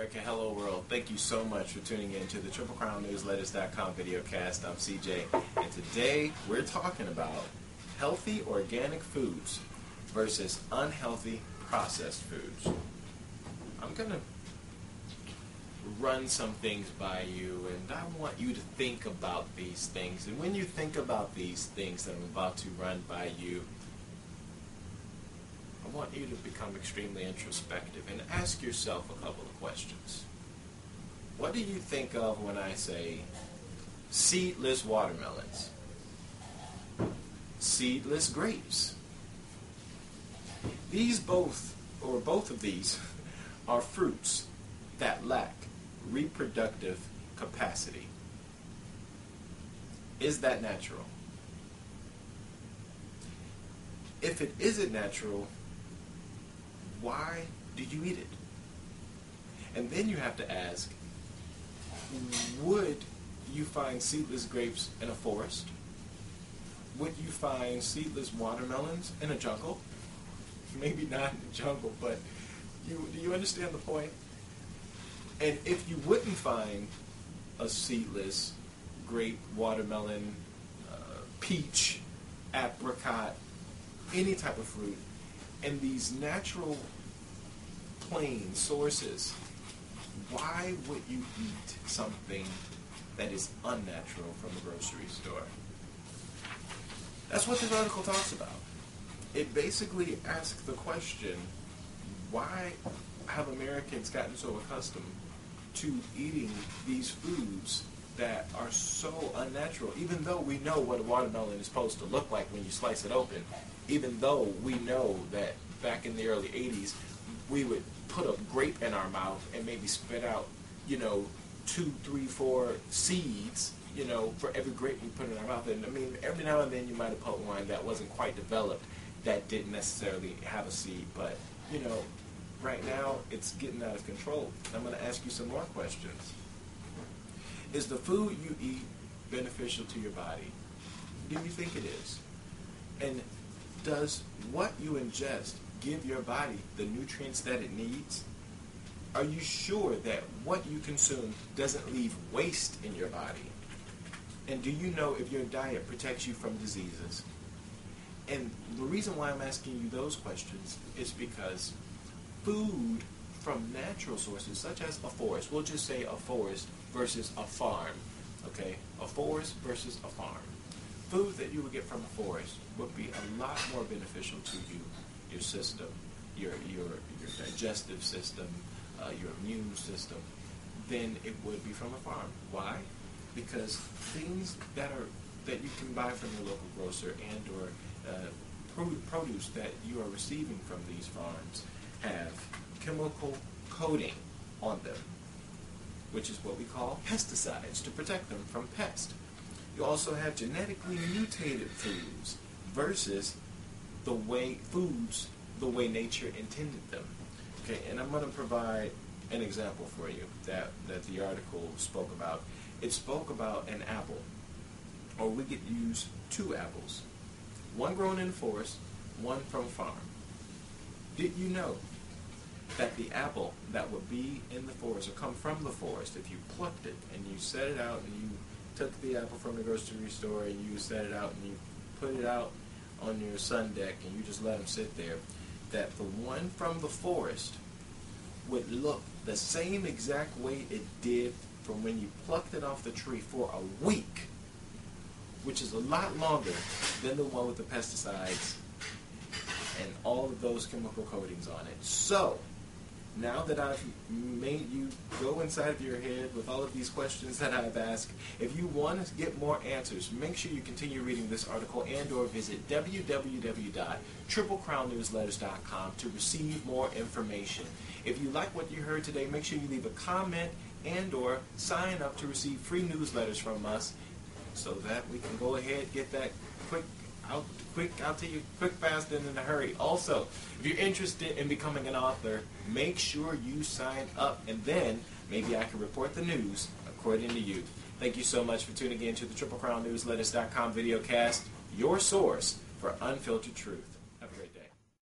America, hello world. Thank you so much for tuning in to the TripleCrownNewsLetters.com videocast. I'm CJ, and today we're talking about healthy organic foods versus unhealthy processed foods. I'm going to run some things by you, and I want you to think about these things. And when you think about these things that I'm about to run by you, I want you to become extremely introspective and ask yourself a couple of questions. What do you think of when I say seedless watermelons? Seedless grapes? Both of these are fruits that lack reproductive capacity. Is that natural? If it isn't natural, why do you eat it? And then you have to ask, would you find seedless grapes in a forest? Would you find seedless watermelons in a jungle? Maybe not in the jungle, but do you understand the point? And if you wouldn't find a seedless grape, watermelon, peach, apricot, any type of fruit, and these natural plain sources, why would you eat something that is unnatural from a grocery store? That's what this article talks about. It basically asks the question, why have Americans gotten so accustomed to eating these foods that are so unnatural, even though we know what a watermelon is supposed to look like when you slice it open, even though we know that back in the early 80s, we would put a grape in our mouth and maybe spit out, 2, 3, 4 seeds, for every grape we put in our mouth. And I mean, every now and then you might have put one that wasn't quite developed, that didn't necessarily have a seed, but, right now it's getting out of control. I'm going to ask you some more questions. Is the food you eat beneficial to your body? Do you think it is? And does what you ingest give your body the nutrients that it needs? Are you sure that what you consume doesn't leave waste in your body? And do you know if your diet protects you from diseases? And the reason why I'm asking you those questions is because food from natural sources, such as a forest, we'll just say a forest versus a farm, okay? A forest versus a farm. Food that you would get from a forest would be a lot more beneficial to you, your system, your digestive system, your immune system, than it would be from a farm. Why? Because things that you can buy from your local grocer and or produce that you are receiving from these farms have chemical coating on them, which is what we call pesticides, to protect them from pests. You also have genetically mutated foods versus the way nature intended them. Okay, and I'm going to provide an example for you that the article spoke about. It spoke about an apple, or we could use 2 apples, one grown in the forest, one from a farm. Did you know that the apple that would be in the forest or come from the forest, if you plucked it and you set it out and you took the apple from the grocery store and you set it out and you put it out on your sun deck and you just let them sit there, that the one from the forest would look the same exact way it did from when you plucked it off the tree for a week, which is a lot longer than the one with the pesticides and all of those chemical coatings on it. So, now that I've made you go inside of your head with all of these questions that I've asked, if you want to get more answers, make sure you continue reading this article and or visit www.triplecrownnewsletters.com to receive more information. If you like what you heard today, make sure you leave a comment and or sign up to receive free newsletters from us so that we can go ahead, get that out to you quick, fast, and in a hurry. Also, if you're interested in becoming an author, make sure you sign up, and then maybe I can report the news according to you. Thank you so much for tuning in to the TripleCrownNewsLetters.com videocast, your source for unfiltered truth.